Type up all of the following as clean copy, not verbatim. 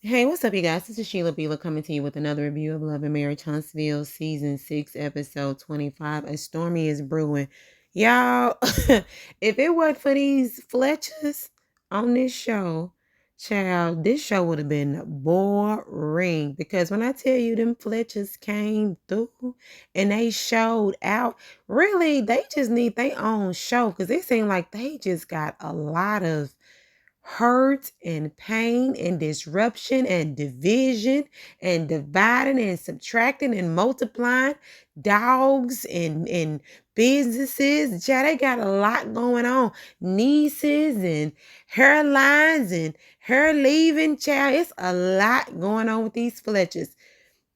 Hey, what's up, you guys? This is Sheila Beela coming to you with another review of Love and Marriage Huntsville, Season 6, Episode 25. A Stormy is brewing. Y'all, if it weren't for these Fletchers on this show, child, this show would have been boring. Because when I tell you them Fletchers came through and they showed out, really, they just need their own show. Because it seemed like they just got a lot of hurt and pain and disruption and division and dividing and subtracting and multiplying dogs and businesses. Yeah, they got a lot going on. Nieces and hairlines and hair leaving. Child, it's a lot going on with these Fletchers.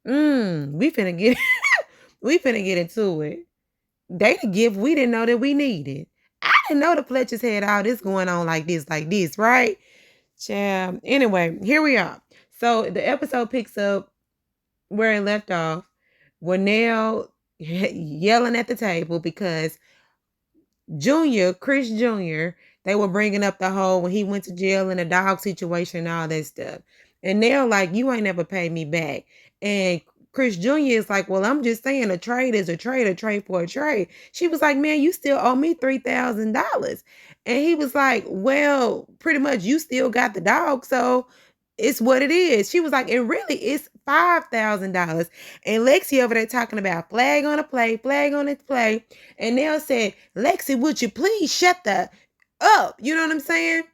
We finna get we finna get into it. They the gift we didn't know that we needed. I didn't know the Fletchers had all this going on like this, right? Child. Anyway, here we are. So the episode picks up where it left off. Nell yelling at the table because Chris Jr., they were bringing up the whole when he went to jail and the dog situation and all that stuff. And they're like, you ain't never paid me back. And Chris Jr. is like, well, I'm just saying a trade is a trade for a trade. She was like, man, you still owe me $3,000. And he was like, well, pretty much you still got the dog. So it's what it is. She was like, and really it's $5,000. And Lexi over there talking about flag on a play, flag on its play. And Nell said, Lexi, would you please shut the up? You know what I'm saying?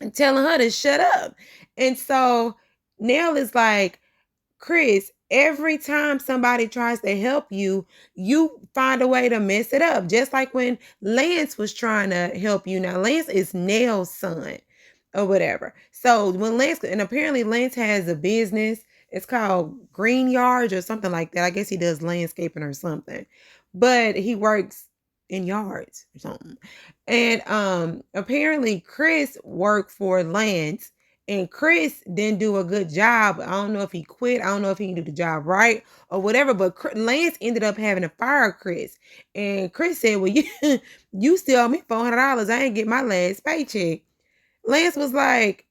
And telling her to shut up. And so Nell is like, Chris, every time somebody tries to help you, you find a way to mess it up. Just like when Lance was trying to help you. Now, Lance is Nell's son or whatever. So when Lance, and apparently Lance has a business, it's called Green Yards or something like that. I guess he does landscaping or something, but he works in yards or something. And apparently Chris worked for Lance, and Chris didn't do a good job. I don't know if he quit. I don't know if he can do the job right or whatever. But Lance ended up having to fire Chris. And Chris said, well, you still owe me $400. I ain't get my last paycheck. Lance was like,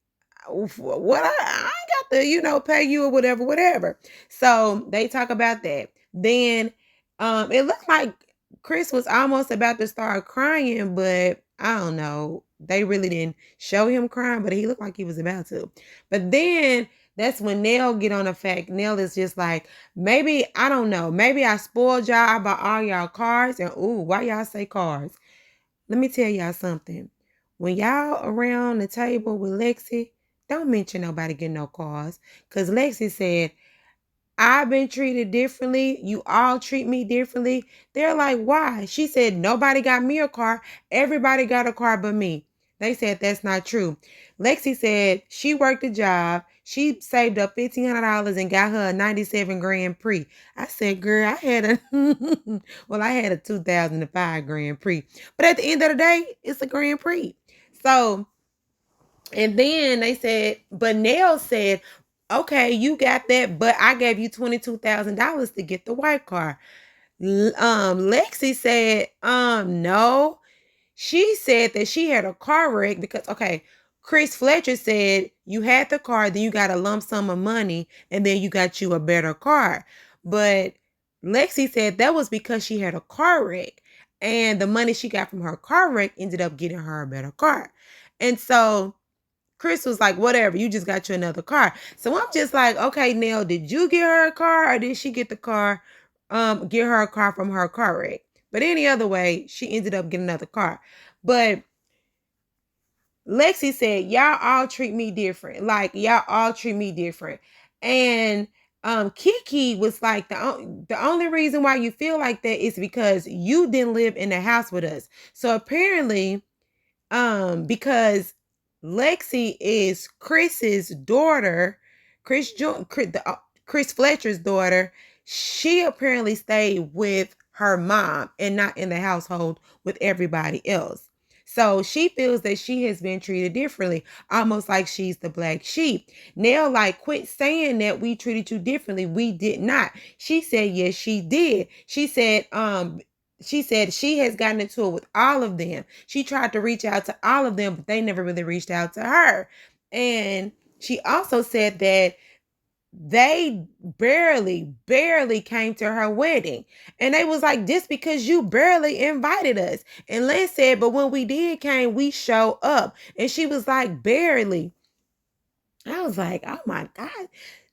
what? I ain't got to, pay you or whatever. So they talk about that. Then it looked like Chris was almost about to start crying, but I don't know. They really didn't show him crying, but he looked like he was about to. But then that's when Nell get on the fact. Nell is just like, maybe, I don't know. Maybe I spoiled y'all. I bought all y'all cars. And ooh, why y'all say cars? Let me tell y'all something. When y'all around the table with Lexi, don't mention nobody getting no cars. Because Lexi said, I've been treated differently. You all treat me differently. They're like, why? She said, nobody got me a car. Everybody got a car but me. They said that's not true. Lexi said she worked a job. She saved up $1,500 and got her a 97 Grand Prix. I said, girl, I had I had a 2005 Grand Prix. But at the end of the day, it's a Grand Prix. So, and then they said, but Nell said, okay, you got that, but I gave you $22,000 to get the white car. Lexi said, no. She said that she had a car wreck because, okay, Chris Fletcher said you had the car, then you got a lump sum of money, and then you got you a better car. But Lexi said that was because she had a car wreck, and the money she got from her car wreck ended up getting her a better car. And so Chris was like, whatever, you just got you another car. So I'm just like, okay, Nell, did you get her a car or did she get get her a car from her car wreck? But any other way, she ended up getting another car. But Lexi said, y'all all treat me different. Like, y'all all treat me different. And Kiki was like, the only reason why you feel like that is because you didn't live in the house with us. So apparently, because Lexi is Chris's daughter, Chris Fletcher's daughter, she apparently stayed with her mom and not in the household with everybody else. So she feels that she has been treated differently, almost like she's the black sheep. Nell, like, quit saying that we treated you differently. We did not. She said, yes, she did. She said she has gotten into it with all of them. She tried to reach out to all of them, but they never really reached out to her. And She also said that they barely came to her wedding. And they was like, just because you barely invited us. And Lance said, but when we did came, we showed up. And she was like, barely. I was like, oh my God.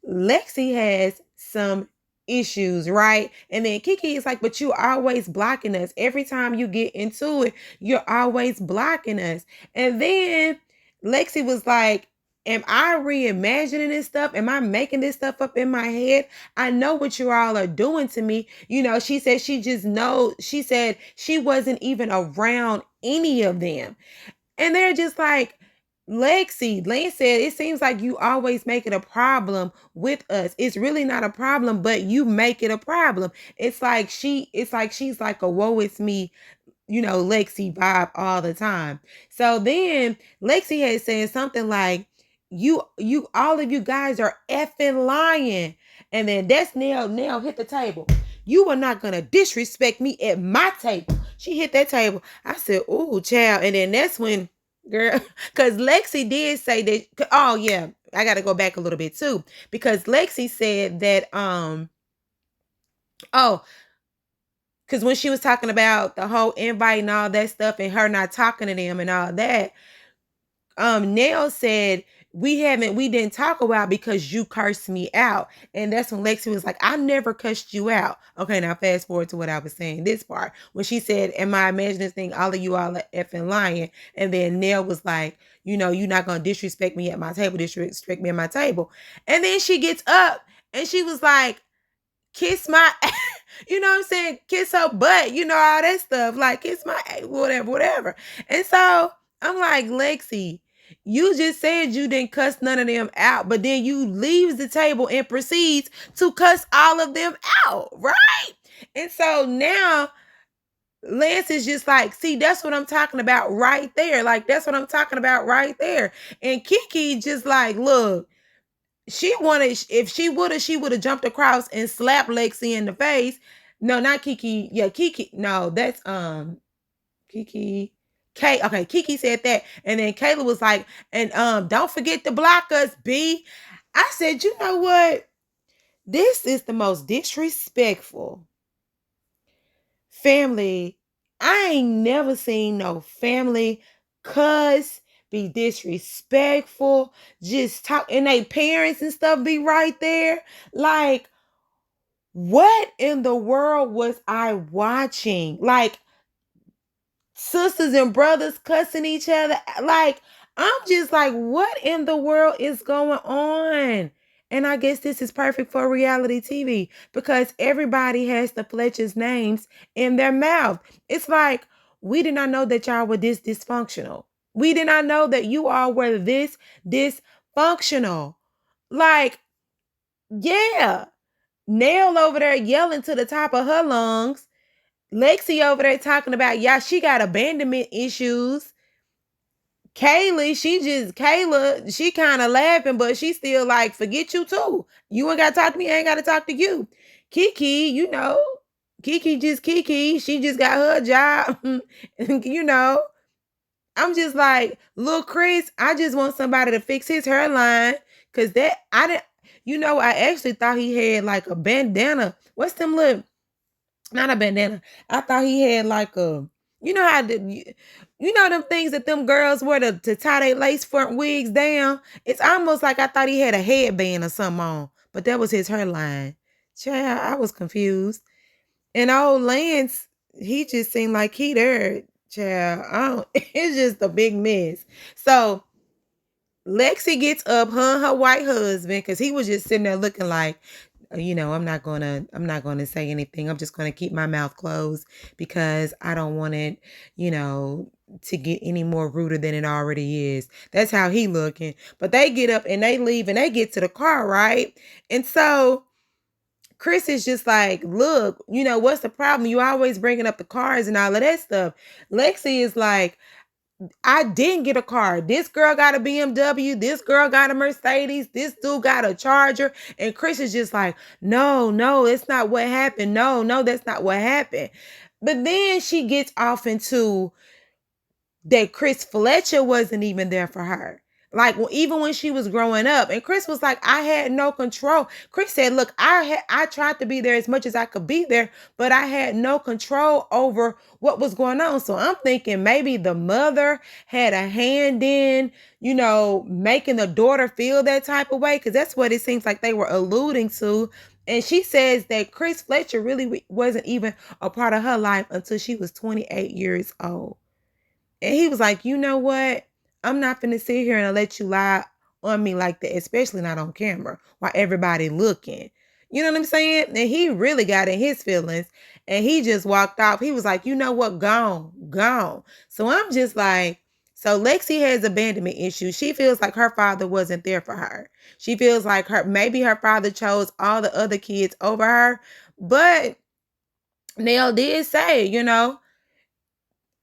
Lexi has some issues, right? And then Kiki is like, but you always blocking us. Every time you get into it, you're always blocking us. And then Lexi was like, am I reimagining this stuff? Am I making this stuff up in my head? I know what you all are doing to me. You know, she said she just knows. She said she wasn't even around any of them. And they're just like, Lane said, it seems like you always make it a problem with us. It's really not a problem, but you make it a problem. It's like she's like a woe is me, Lexi vibe all the time. So then Lexi had said something like, all of you guys are effing lying. And then that's nail hit the table. You are not gonna disrespect me at my table. She hit that table. I said, "Ooh, child." And then that's when, girl, because Lexi did say that. Oh yeah, I got to go back a little bit too, because Lexi said that oh, because when she was talking about the whole invite and all that stuff, and her not talking to them and all that, Nell said, we didn't talk about because you cursed me out. And that's when Lexi was like, I never cussed you out. Okay, now fast forward to what I was saying, this part. When she said, am I imagining this thing? All of you all are effing lying. And then Nell was like, you're not going to disrespect me at my table, disrespect me at my table. And then she gets up and she was like, kiss my, you know what I'm saying? Kiss her butt, all that stuff. Like, kiss my, whatever. And so I'm like, Lexi, you just said you didn't cuss none of them out, but then you leaves the table and proceeds to cuss all of them out, right? And so now Lance is just like, see, that's what I'm talking about right there. Like, that's what I'm talking about right there. And Kiki just like, look, if she would have jumped across and slapped Lexi in the face. No, not Kiki. Yeah, Kiki. No, that's Kiki. Okay, Kiki said that. And then Kayla was like, and don't forget to block us, B. I said, you know what? This is the most disrespectful family. I ain't never seen no family cuss, be disrespectful, just talk, and they parents and stuff be right there. Like, what in the world was I watching? Like, sisters and brothers cussing each other. Like, I'm just like, what in the world is going on? And I guess this is perfect for reality TV because everybody has the Fletcher's names in their mouth. It's like, we did not know that y'all were this dysfunctional. We did not know that you all were this dysfunctional. Like, yeah. Nell over there yelling to the top of her lungs. Lexi over there talking about, yeah, she got abandonment issues. Kayla, she kind of laughing, but she still like, forget you too. You ain't got to talk to me. I ain't got to talk to you. Kiki, Kiki. She just got her job. I'm just like, little Chris, I just want somebody to fix his hairline. Cause I actually thought he had like a bandana. What's them little, not a bandana. I thought he had like them things that them girls wear to tie their lace front wigs down. It's almost like I thought he had a headband or something on, but that was his hairline. Child, I was confused. And old Lance, he just seemed like he there. Child, it's just a big mess. So Lexi gets up, her white husband, because he was just sitting there looking like, I'm not gonna say anything. I'm just gonna keep my mouth closed because I don't want it, to get any more ruder than it already is. That's how he looking. But they get up and they leave and they get to the car, right? And so Chris is just like, look, what's the problem? You always bringing up the cars and all of that stuff. Lexi is like, I didn't get a car. This girl got a BMW. This girl got a Mercedes. This dude got a Charger. And Chris is just like, no, it's not what happened. No, that's not what happened. But then she gets off into that Chris Fletcher wasn't even there for her. Like, well, even when she was growing up, and Chris was like, I had no control. Chris said, look, I tried to be there as much as I could be there, but I had no control over what was going on. So I'm thinking maybe the mother had a hand in, making the daughter feel that type of way, because that's what it seems like they were alluding to. And she says that Chris Fletcher really wasn't even a part of her life until she was 28 years old. And he was like, you know what? I'm not finna sit here and let you lie on me like that, especially not on camera while everybody looking. You know what I'm saying? And he really got in his feelings and he just walked off. He was like, you know what? Gone, gone. So I'm just like, so Lexi has abandonment issues. She feels like her father wasn't there for her. She feels like maybe her father chose all the other kids over her. But Nell did say,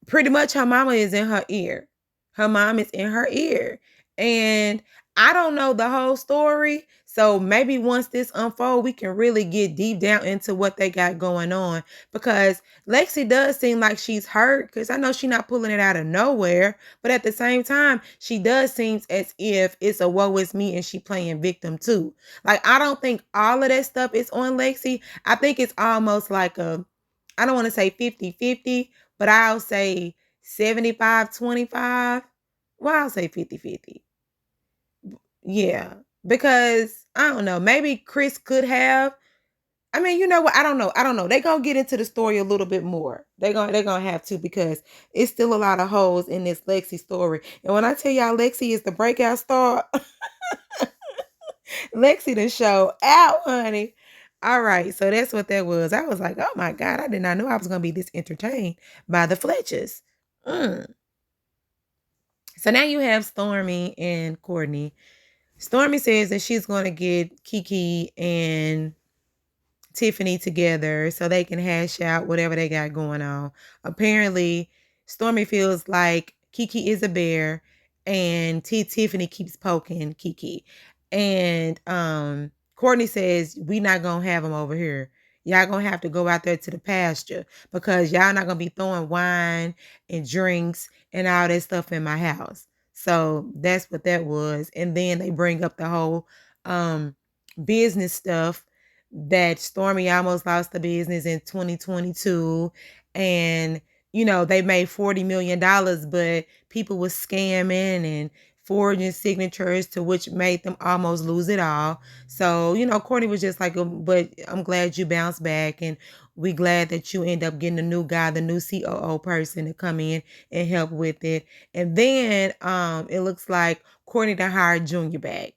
pretty much her mama is in her ear. Her mom is in her ear. And I don't know the whole story. So maybe once this unfolds, we can really get deep down into what they got going on. Because Lexi does seem like she's hurt. Because I know she's not pulling it out of nowhere. But at the same time, she does seem as if it's a woe is me and she playing victim too. Like, I don't think all of that stuff is on Lexi. I think it's almost like I don't want to say 50-50, but I'll say 75-25. Well, I'll say 50-50. Yeah, because I don't know. Maybe Chris could have. I mean, you know what? I don't know. They're going to get into the story a little bit more. They're going to have to, because it's still a lot of holes in this Lexi story. And when I tell y'all Lexi is the breakout star, Lexi the show out, honey. All right, so that's what that was. I was like, oh my God, I did not know I was going to be this entertained by the Fletchers. So now you have Stormi and Courtney. Stormi says that she's going to get Kiki and Tiffany together so they can hash out whatever they got going on. Apparently, Stormi feels like Kiki is a bear and Tiffany keeps poking Kiki. And Courtney says, we not going to have them over here. Y'all going to have to go out there to the pasture because y'all not going to be throwing wine and drinks and all that stuff in my house. So that's what that was. And then they bring up the whole business stuff, that Stormi almost lost the business in 2022. And, they made $40 million, but people were scamming and forging signatures, to which made them almost lose it all. So, Courtney was just like, but I'm glad you bounced back. And we glad that you end up getting a new guy, the new COO person to come in and help with it. And then it looks like Courtney done hired Junior back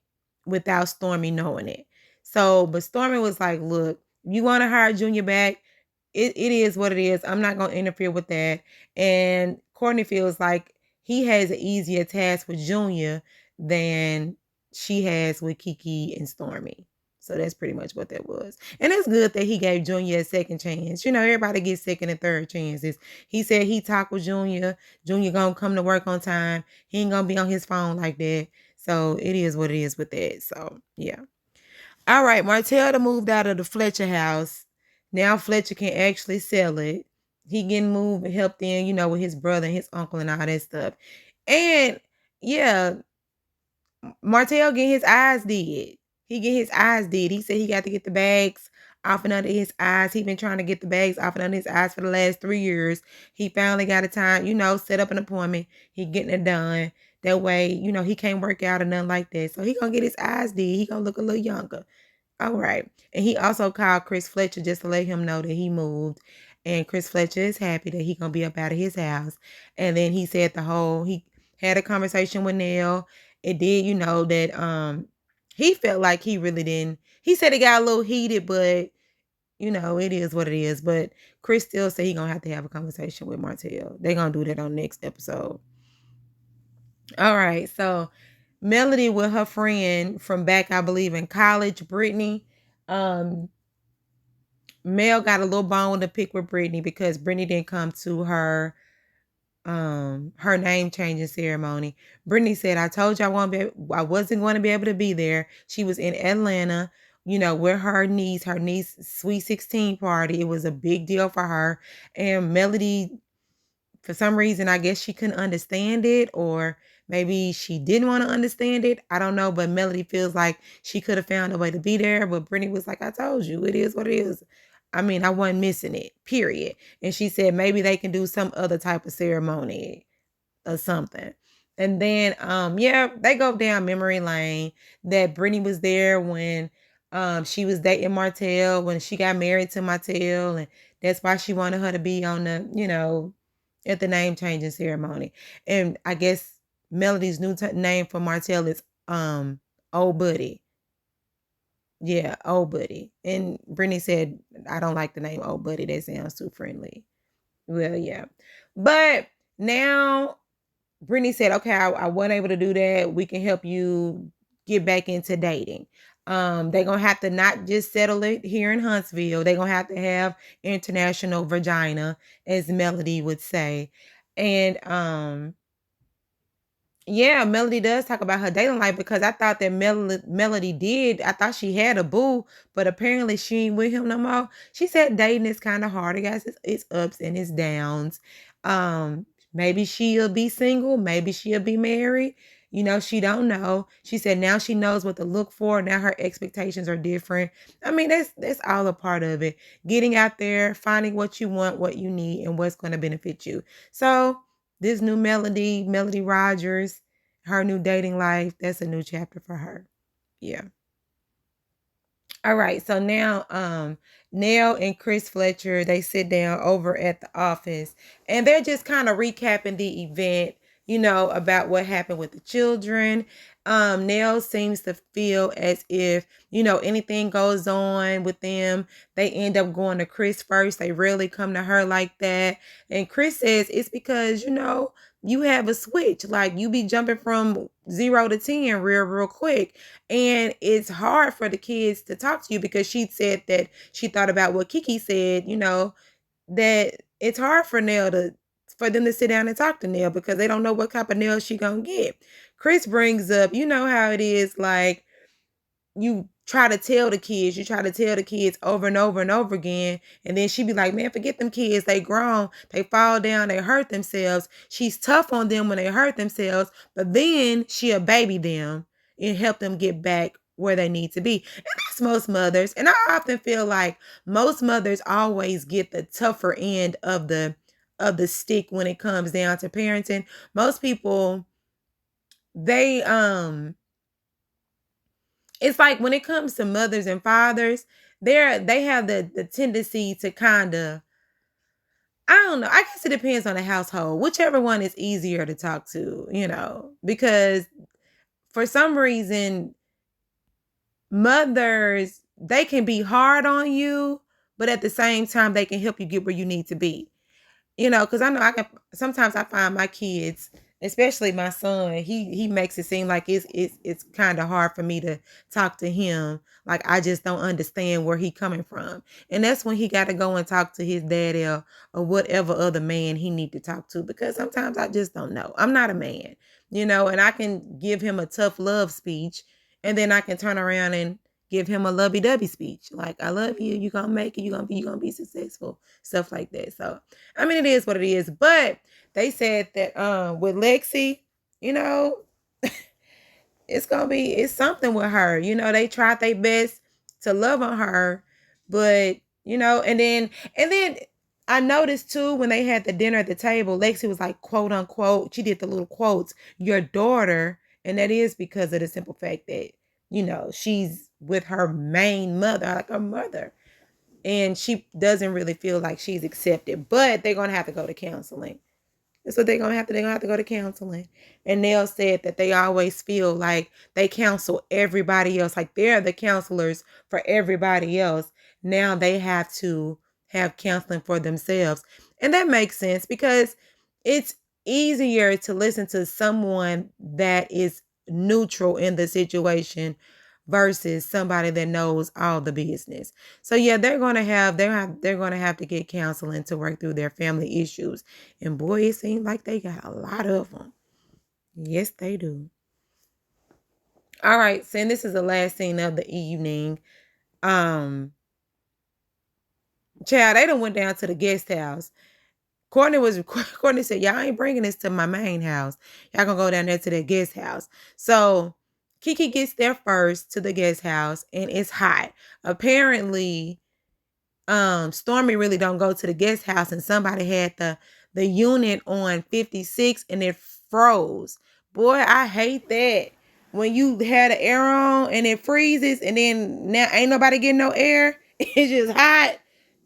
without Stormi knowing it. So, but Stormi was like, look, you want to hire Junior back? It is what it is. I'm not going to interfere with that. And Courtney feels like he has an easier task with Junior than she has with Kiki and Stormi. So that's pretty much what that was. And it's good that he gave Junior a second chance. Everybody gets second and third chances. He said he talked with Junior. Junior going to come to work on time. He ain't going to be on his phone like that. So it is what it is with that. So, yeah. All right, Martell moved out of the Fletcher house. Now Fletcher can actually sell it. He getting moved and helped in, with his brother and his uncle and all that stuff. And yeah, Martell get his eyes did. He get his eyes did. He said he got to get the bags off and under his eyes. He been trying to get the bags off and under his eyes for the last 3 years. He finally got a time, set up an appointment. He getting it done. That way, he can't work out or nothing like that. So he gonna get his eyes did. He gonna look a little younger. All right. And he also called Chris Fletcher just to let him know that he moved. And Chris Fletcher is happy that he gonna be up out of his house. And then he said he had a conversation with Nell. It did, that he felt like he really didn't. He said it got a little heated, but it is what it is. But Chris still said he gonna have to have a conversation with Martell. They're gonna do that on next episode. All right, so Melody with her friend from back, I believe, in college, Brittany. Mel got a little bone to pick with Brittany because Brittany didn't come to her name changing ceremony. Brittany said, I told you I wasn't going to be able to be there. She was in Atlanta, with her niece sweet 16 party. It was a big deal for her. And Melody, for some reason, I guess she couldn't understand it, or Maybe she didn't want to understand it. I don't know, but Melody feels like she could have found a way to be there. But Brittany was like, I told you, it is what it is. I mean, I wasn't missing it, period. And she said maybe they can do some other type of ceremony or something. And then yeah, they go down memory lane that Brittany was there when she was dating Martell, when she got married to Martell, and that's why she wanted her to be on the, at the name changing ceremony. And I guess Melody's new name for Martell is Old Buddy. Yeah, Old Buddy. And Brittany said, I don't like the name Old Buddy. That sounds too friendly. Well, yeah. But now Brittany said, okay, I wasn't able to do that. We can help you get back into dating. They're going to have to not just settle it here in Huntsville. They're going to have international vagina, as Melody would say. And yeah, Melody does talk about her dating life, because I thought that Melody did. I thought she had a boo, but apparently she ain't with him no more. She said dating is kind of hard. I guess it's ups and it's downs. Maybe she'll be single. Maybe she'll be married. She don't know. She said now she knows what to look for. Now her expectations are different. I mean, that's all a part of it. Getting out there, finding what you want, what you need, and what's going to benefit you. So this new Melody Rogers, her new dating life, that's a new chapter for her. Yeah. All right. So now Nell and Chris Fletcher, they sit down over at the office, and they're just kind of recapping the event, about what happened with the children. Nell seems to feel as if, anything goes on with them, they end up going to Chris first. They rarely come to her like that. And Chris says it's because, you have a switch. Like, you be jumping from 0 to 10 real quick. And it's hard for the kids to talk to you, because she said that she thought about what Kiki said, that it's hard for for them to sit down and talk to Nell, because they don't know what type of nail she gonna get. Chris brings up, how it is, like, you try to tell the kids over and over and over again, and then she be like, man, forget them kids, they grown, they fall down, they hurt themselves. She's tough on them when they hurt themselves, but then she'll baby them and help them get back where they need to be. And that's most mothers. And I often feel like most mothers always get the tougher end of the stick when it comes down to parenting. Most people, they it's like when it comes to mothers and fathers, they have the tendency to kind of, I don't know, I guess it depends on the household, whichever one is easier to talk to, because for some reason, mothers, they can be hard on you, but at the same time, they can help you get where you need to be. Because I know sometimes I find my kids, especially my son, he makes it seem like it's kind of hard for me to talk to him. Like, I just don't understand where he coming from. And that's when he got to go and talk to his daddy, or whatever other man he need to talk to, because sometimes I just don't know. I'm not a man, and I can give him a tough love speech, and then I can turn around and give him a lovey-dovey speech. Like, I love you. You're going to make it. You're going to be successful. Stuff like that. So, I mean, it is what it is. But they said that with Lexi, it's something with her. They tried their best to love on her. But, and then I noticed too, when they had the dinner at the table, Lexi was like, quote unquote, she did the little quotes, your daughter. And that is because of the simple fact that, she's with her main mother, like her mother. And she doesn't really feel like she's accepted, but they're going to have to go to counseling. That's what they're going to have to. They're going to have to go to counseling. And Nell said that they always feel like they counsel everybody else. Like, they're the counselors for everybody else. Now they have to have counseling for themselves. And that makes sense, because it's easier to listen to someone that is neutral in the situation versus somebody that knows all the business. So yeah, they're going to have to get counseling to work through their family issues. And boy, it seems like they got a lot of them. Yes, they do. All right, so this is the last scene of the evening. Child, they done went down to the guest house. Courtney said, y'all ain't bringing this to my main house. Y'all gonna go down there to the guest house. So Kiki gets there first to the guest house, and it's hot. Apparently, Stormi really don't go to the guest house, and somebody had the unit on 56 and it froze. Boy, I hate that. When you had the air on and it freezes, and then now ain't nobody getting no air. It's just hot.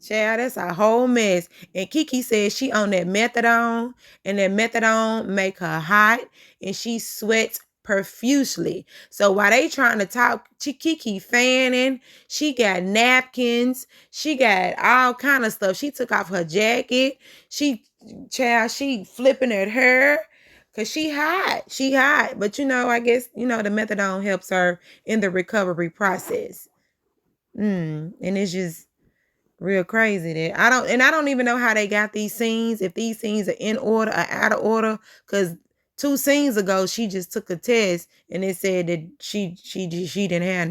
Child, that's a whole mess. And Kiki said she on that methadone, and that methadone make her hot, and she sweats profusely. So while they trying to talk, Kiki fanning, she got napkins, she got all kind of stuff. She took off her jacket. She flipping at her. Cause she hot. She hot. But I guess, the methadone helps her in the recovery process. And it's just real crazy that I don't even know how they got these scenes, if these scenes are in order or out of order. Cause 2 scenes ago, she just took a test and it said that she didn't have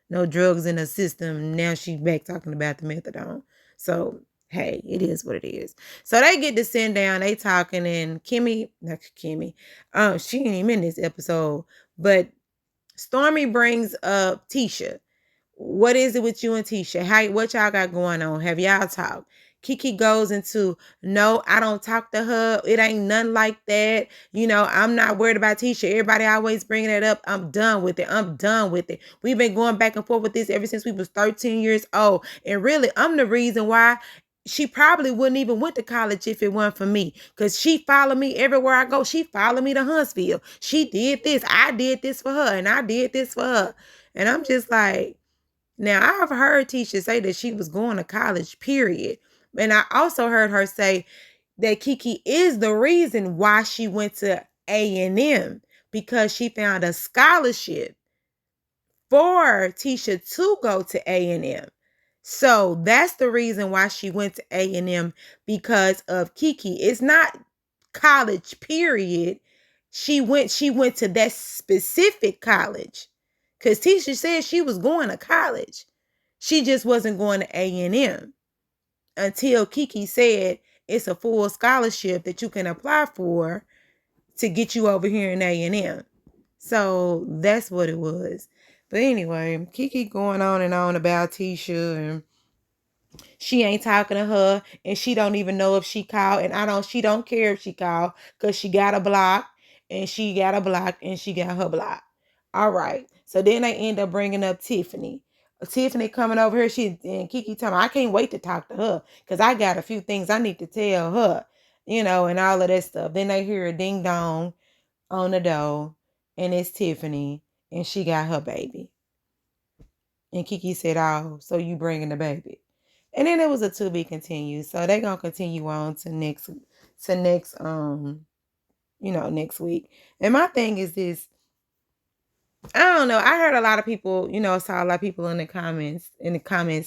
no drugs in her system. Now she back talking about the methadone. So hey, it is what it is. So they get to sit down, they talking, and she ain't even in this episode, but Stormi brings up Tisha. What is it with you and Tisha? What y'all got going on? Have y'all talked? Kiki goes into, no, I don't talk to her. It ain't nothing like that. I'm not worried about Tisha. Everybody always bringing it up. I'm done with it. I'm done with it. We've been going back and forth with this ever since we was 13 years old. And really, I'm the reason why she probably wouldn't even went to college if it weren't for me. Because she followed me everywhere I go. She followed me to Huntsville. She did this. I did this for her. And I did this for her. And I'm just like, now, I've heard Tisha say that she was going to college, period. And I also heard her say that Kiki is the reason why she went to A&M, because she found a scholarship for Tisha to go to A&M. So that's the reason why she went to A&M, because of Kiki. It's not college, period. She went to that specific college. Because Tisha said she was going to college. She just wasn't going to A&M until Kiki said it's a full scholarship that you can apply for to get you over here in A&M. So that's what it was. But anyway, Kiki going on and on about Tisha, and she ain't talking to her, and she don't even know if she called, and she don't care if she called, because she got a block, and she got a block, and she got her block. All right. So then they end up bringing up Tiffany. Tiffany coming over here, and Kiki telling me, I can't wait to talk to her, because I got a few things I need to tell her, and all of that stuff. Then they hear a ding dong on the door, and it's Tiffany, and she got her baby. And Kiki said, oh, so you bringing the baby. And then it was a to be continued. So they're going to continue on to next week. And my thing is this. I don't know. I heard a lot of people, saw a lot of people in the comments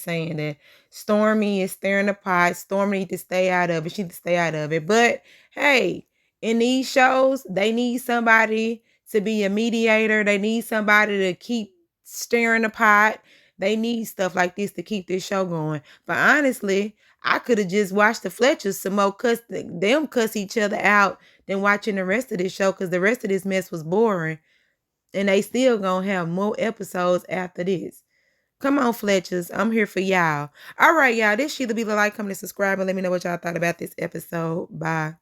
saying that Stormi is stirring the pot. Stormi needs to stay out of it. She needs to stay out of it. But hey, in these shows, they need somebody to be a mediator. They need somebody to keep stirring the pot. They need stuff like this to keep this show going. But honestly, I could have just watched the Fletchers some more cuss each other out than watching the rest of this show, because the rest of this mess was boring. And they still gonna have more episodes after this. Come on, Fletchers. I'm here for y'all. All right, y'all. This Sheila Be the Light. Come and subscribe and let me know what y'all thought about this episode. Bye.